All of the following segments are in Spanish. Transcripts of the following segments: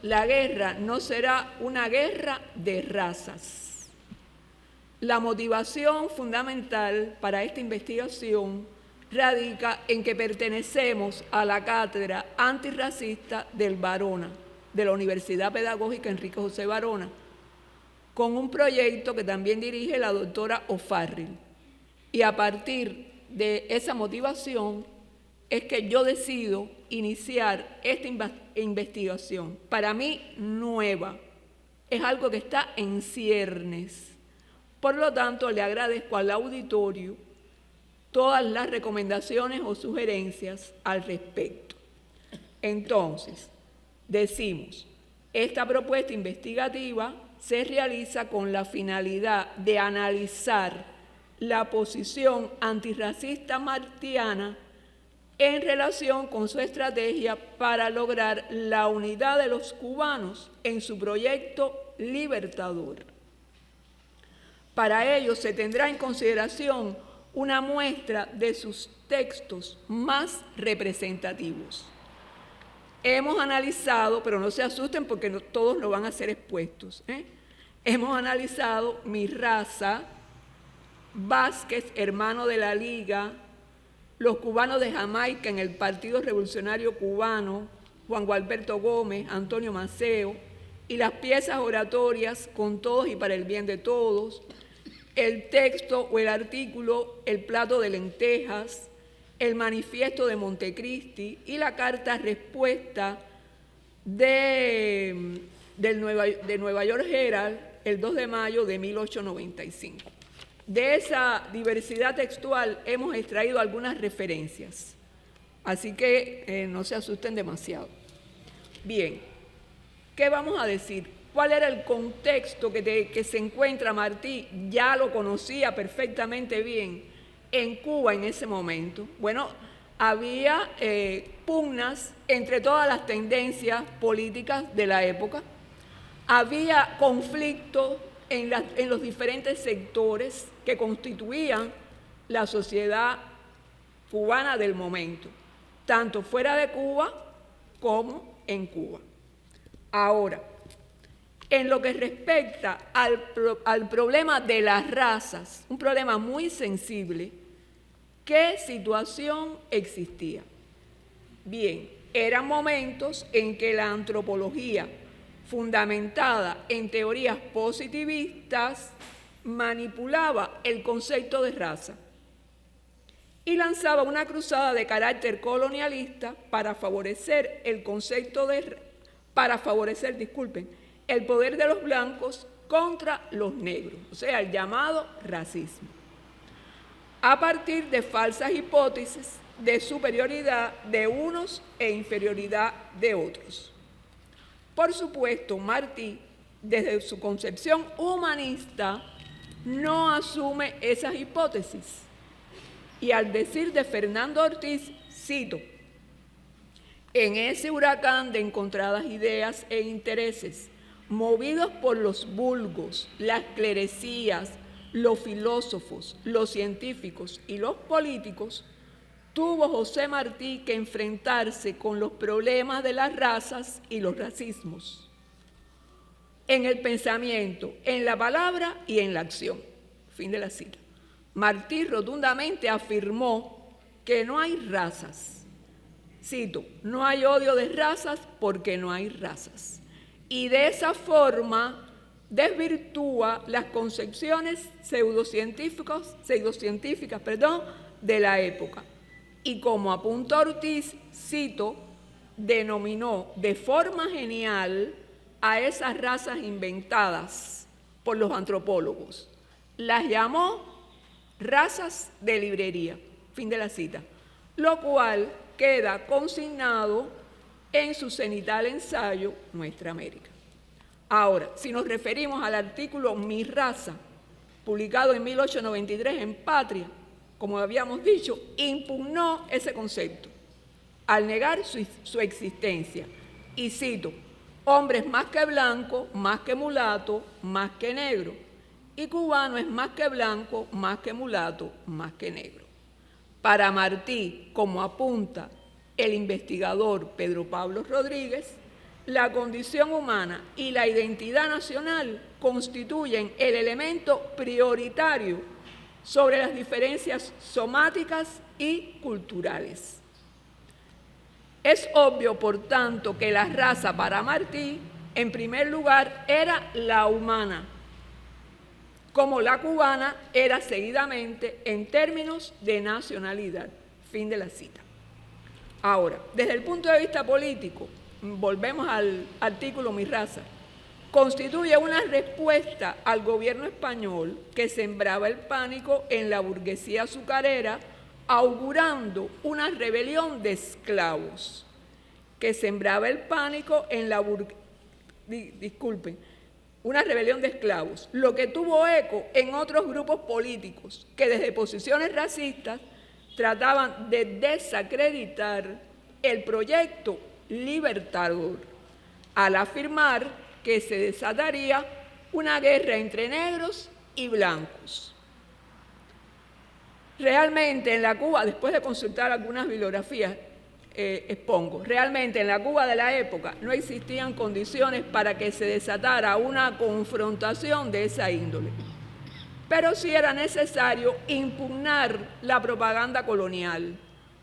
la guerra no será una guerra de razas. La motivación fundamental para esta investigación radica en que pertenecemos a la cátedra antirracista del Barona, de la Universidad Pedagógica Enrique José Barona, con un proyecto que también dirige la doctora O'Farrill. Y a partir de esa motivación es que yo decido iniciar esta investigación, para mí nueva, es algo que está en ciernes. Por lo tanto, le agradezco al auditorio todas las recomendaciones o sugerencias al respecto. Entonces, decimos, esta propuesta investigativa se realiza con la finalidad de analizar la posición antirracista martiana en relación con su estrategia para lograr la unidad de los cubanos en su proyecto libertador. Para ello se tendrá en consideración una muestra de sus textos más representativos. Hemos analizado, pero no se asusten porque no todos no van a ser expuestos, hemos analizado Mi Raza, Vázquez, Hermano de la Liga, Los Cubanos de Jamaica en el Partido Revolucionario Cubano, Juan Gualberto Gómez, Antonio Maceo, y las piezas oratorias Con Todos y para el Bien de Todos, el texto o el artículo El Plato de Lentejas, el Manifiesto de Montecristi y la carta respuesta de Nueva York Herald el 2 de mayo de 1895. De esa diversidad textual hemos extraído algunas referencias, así que no se asusten demasiado. Bien, ¿qué vamos a decir? ¿Cuál era el contexto que se encuentra Martí? Ya lo conocía perfectamente bien en Cuba en ese momento. Bueno, había pugnas entre todas las tendencias políticas de la época, había conflictos en los diferentes sectores que constituían la sociedad cubana del momento, tanto fuera de Cuba como en Cuba. Ahora, en lo que respecta al problema de las razas, un problema muy sensible, ¿qué situación existía? Bien, eran momentos en que la antropología, fundamentada en teorías positivistas, manipulaba el concepto de raza y lanzaba una cruzada de carácter colonialista para favorecer el poder de los blancos contra los negros, o sea, el llamado racismo, a partir de falsas hipótesis de superioridad de unos e inferioridad de otros. Por supuesto, Martí, desde su concepción humanista, no asume esas hipótesis. Y al decir de Fernando Ortiz, cito, en ese huracán de encontradas ideas e intereses, movidos por los vulgos, las clerecías, los filósofos, los científicos y los políticos, tuvo José Martí que enfrentarse con los problemas de las razas y los racismos, en el pensamiento, en la palabra y en la acción. Fin de la cita. Martí rotundamente afirmó que no hay razas. Cito, no hay odio de razas porque no hay razas. Y de esa forma desvirtúa las concepciones pseudocientíficas, de la época. Y como apunta Ortiz, cito, denominó de forma genial a esas razas inventadas por los antropólogos. Las llamó razas de librería. Fin de la cita. Lo cual queda consignado en su cenital ensayo Nuestra América. Ahora, si nos referimos al artículo Mi Raza, publicado en 1893 en Patria, como habíamos dicho, impugnó ese concepto al negar su existencia. Y cito, hombre es más que blanco, más que mulato, más que negro. Y cubano es más que blanco, más que mulato, más que negro. Para Martí, como apunta el investigador Pedro Pablo Rodríguez, la condición humana y la identidad nacional constituyen el elemento prioritario sobre las diferencias somáticas y culturales. Es obvio, por tanto, que la raza para Martí, en primer lugar, era la humana, como la cubana era seguidamente en términos de nacionalidad. Fin de la cita. Ahora, desde el punto de vista político, volvemos al artículo Mi Raza, constituye una respuesta al gobierno español que sembraba el pánico en la burguesía azucarera, augurando una rebelión de esclavos, que sembraba el pánico en la una rebelión de esclavos, lo que tuvo eco en otros grupos políticos que desde posiciones racistas trataban de desacreditar el proyecto libertador, al afirmar que se desataría una guerra entre negros y blancos. Realmente en la Cuba, después de consultar algunas bibliografías, expongo, realmente en la Cuba de la época no existían condiciones para que se desatara una confrontación de esa índole. Pero sí era necesario impugnar la propaganda colonial.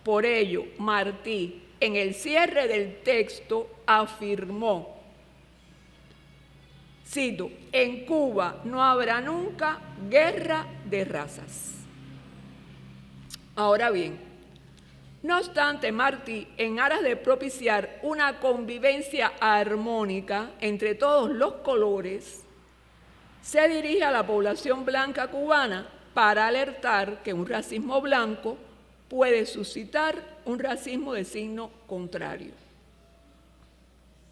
Por ello, Martí, en el cierre del texto, afirmó, cito, en Cuba no habrá nunca guerra de razas. Ahora bien, no obstante, Martí, en aras de propiciar una convivencia armónica entre todos los colores, se dirige a la población blanca cubana para alertar que un racismo blanco puede suscitar un racismo de signo contrario.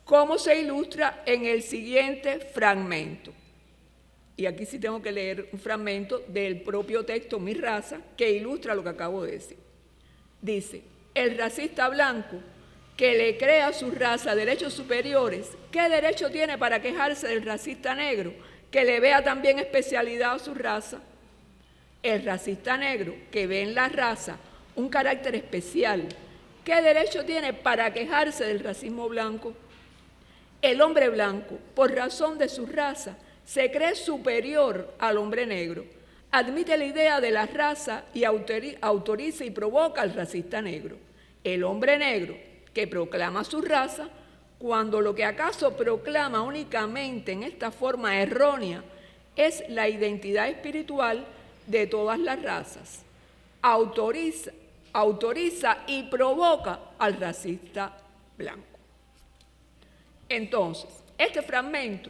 ¿Cómo se ilustra en el siguiente fragmento? Y aquí sí tengo que leer un fragmento del propio texto Mi Raza que ilustra lo que acabo de decir. Dice, el racista blanco que le crea a su raza derechos superiores, ¿qué derecho tiene para quejarse del racista negro que le vea también especialidad a su raza? El racista negro que ve en la raza un carácter especial, ¿qué derecho tiene para quejarse del racismo blanco? El hombre blanco, por razón de su raza, se cree superior al hombre negro, admite la idea de la raza y autoriza y provoca al racista negro. El hombre negro, que proclama su raza, cuando lo que acaso proclama únicamente en esta forma errónea es la identidad espiritual de todas las razas, autoriza y provoca al racista blanco. Entonces, este fragmento,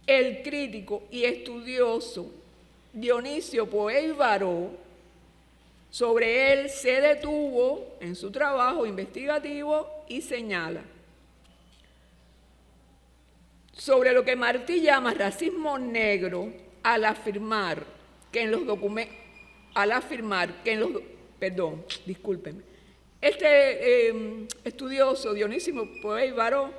el crítico y estudioso Dionisio Poey Baró, sobre él se detuvo en su trabajo investigativo y señala sobre lo que Martí llama racismo negro al afirmar que en los documentos, este estudioso Dionisio Poey Baró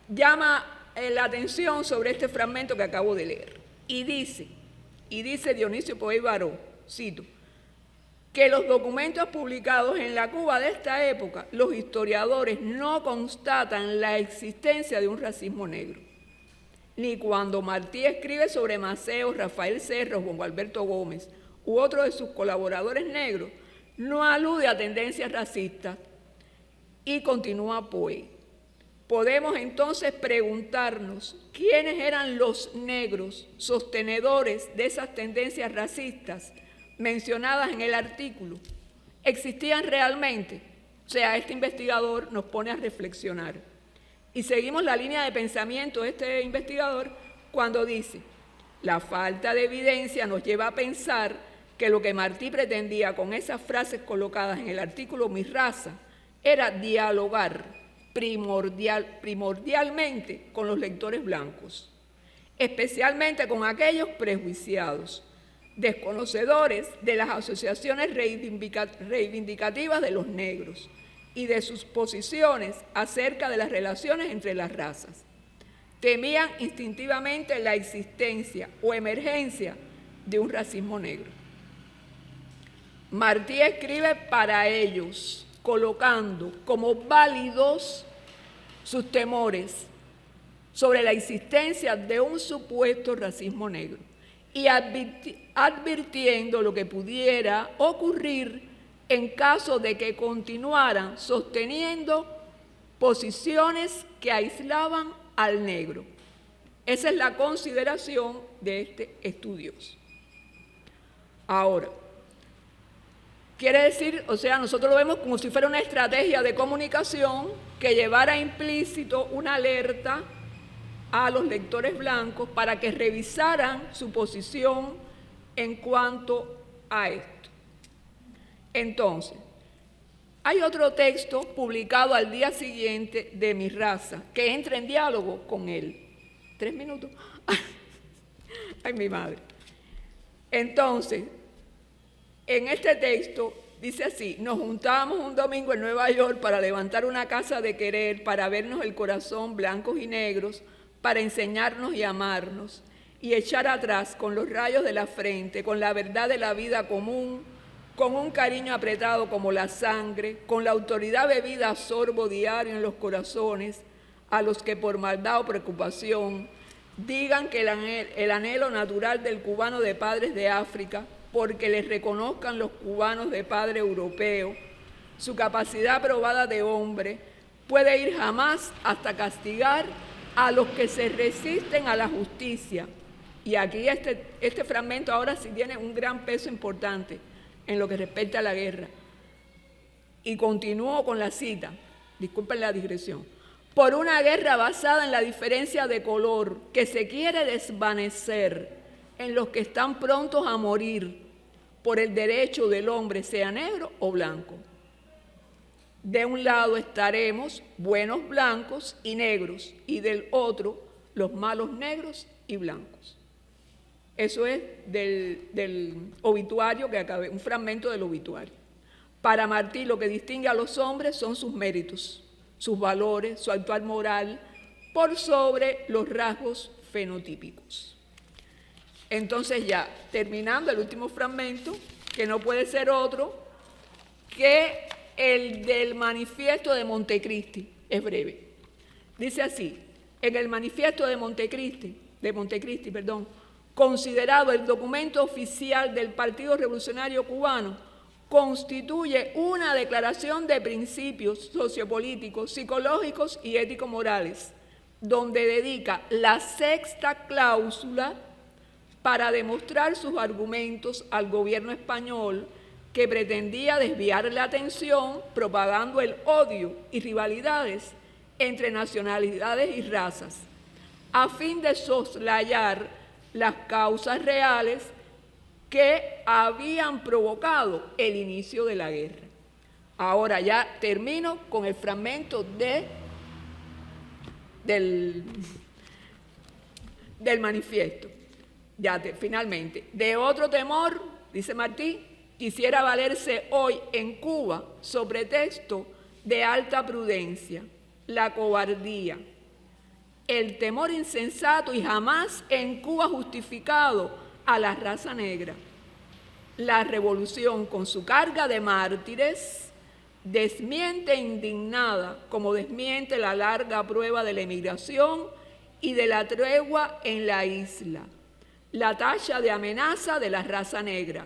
llama la atención sobre este fragmento que acabo de leer y dice Dionisio Poey Baró, cito, que los documentos publicados en la Cuba de esta época, los historiadores no constatan la existencia de un racismo negro. Ni cuando Martí escribe sobre Maceo, Rafael Serra, Juan Alberto Gómez u otro de sus colaboradores negros, no alude a tendencias racistas. Y continúa Poey. Podemos entonces preguntarnos quiénes eran los negros sostenedores de esas tendencias racistas mencionadas en el artículo. ¿Existían realmente? O sea, este investigador nos pone a reflexionar. Y seguimos la línea de pensamiento de este investigador cuando dice, la falta de evidencia nos lleva a pensar que lo que Martí pretendía con esas frases colocadas en el artículo Mi Raza era dialogar primordialmente con los lectores blancos, especialmente con aquellos prejuiciados, desconocedores de las asociaciones reivindicativas de los negros y de sus posiciones acerca de las relaciones entre las razas. Temían instintivamente la existencia o emergencia de un racismo negro. Martí escribe para ellos, colocando como válidos sus temores sobre la existencia de un supuesto racismo negro y advirtiendo lo que pudiera ocurrir en caso de que continuaran sosteniendo posiciones que aislaban al negro. Esa es la consideración de este estudioso. Ahora, quiere decir, o sea, nosotros lo vemos como si fuera una estrategia de comunicación que llevara implícito una alerta a los lectores blancos para que revisaran su posición en cuanto a esto. Entonces, hay otro texto publicado al día siguiente de Mi Raza que entra en diálogo con él. 3 minutos. Ay, mi madre. Entonces, en este texto dice así: nos juntábamos un domingo en Nueva York para levantar una casa de querer, para vernos el corazón blancos y negros, para enseñarnos y amarnos, y echar atrás con los rayos de la frente, con la verdad de la vida común, con un cariño apretado como la sangre, con la autoridad bebida a sorbo diario en los corazones, a los que por maldad o preocupación digan que el anhelo natural del cubano de padres de África, porque les reconozcan los cubanos de padre europeo, su capacidad probada de hombre, puede ir jamás hasta castigar a los que se resisten a la justicia. Y aquí este fragmento ahora sí tiene un gran peso importante en lo que respecta a la guerra. Y continúo con la cita, disculpen la digresión. Por una guerra basada en la diferencia de color que se quiere desvanecer en los que están prontos a morir por el derecho del hombre, sea negro o blanco. De un lado estaremos buenos blancos y negros, y del otro los malos negros y blancos. Eso es del obituario que acabé, un fragmento del obituario. Para Martí lo que distingue a los hombres son sus méritos, sus valores, su actuar moral, por sobre los rasgos fenotípicos. Entonces ya, terminando el último fragmento, que no puede ser otro que el del Manifiesto de Montecristi, es breve. Dice así: en el Manifiesto de Montecristi, considerado el documento oficial del Partido Revolucionario Cubano, constituye una declaración de principios sociopolíticos, psicológicos y ético-morales, donde dedica la 6ª cláusula para demostrar sus argumentos al gobierno español, que pretendía desviar la atención propagando el odio y rivalidades entre nacionalidades y razas, a fin de soslayar las causas reales que habían provocado el inicio de la guerra. Ahora ya termino con el fragmento del manifiesto. Finalmente, de otro temor, dice Martí, quisiera valerse hoy en Cuba sobre texto de alta prudencia, la cobardía, el temor insensato y jamás en Cuba justificado a la raza negra. La revolución, con su carga de mártires, desmiente indignada, como desmiente la larga prueba de la emigración y de la tregua en la isla, la talla de amenaza de la raza negra,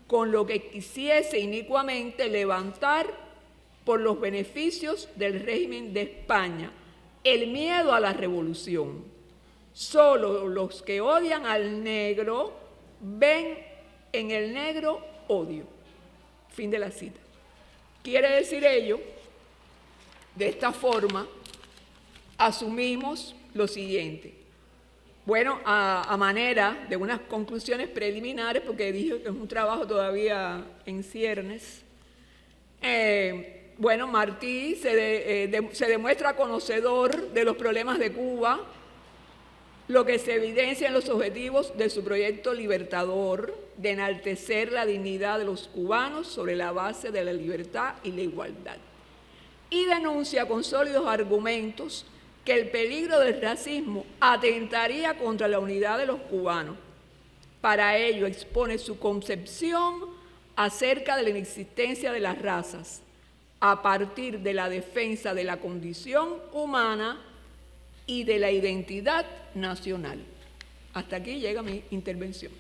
con lo que quisiese inicuamente levantar por los beneficios del régimen de España el miedo a la revolución. Solo los que odian al negro ven en el negro odio. Fin de la cita. Quiere decir ello, de esta forma, asumimos lo siguiente. Bueno, a manera de unas conclusiones preliminares, porque dije que es un trabajo todavía en ciernes, bueno, Martí se demuestra conocedor de los problemas de Cuba, lo que se evidencia en los objetivos de su proyecto libertador, de enaltecer la dignidad de los cubanos sobre la base de la libertad y la igualdad. Y denuncia con sólidos argumentos que el peligro del racismo atentaría contra la unidad de los cubanos. Para ello expone su concepción acerca de la inexistencia de las razas, a partir de la defensa de la condición humana y de la identidad nacional. Hasta aquí llega mi intervención.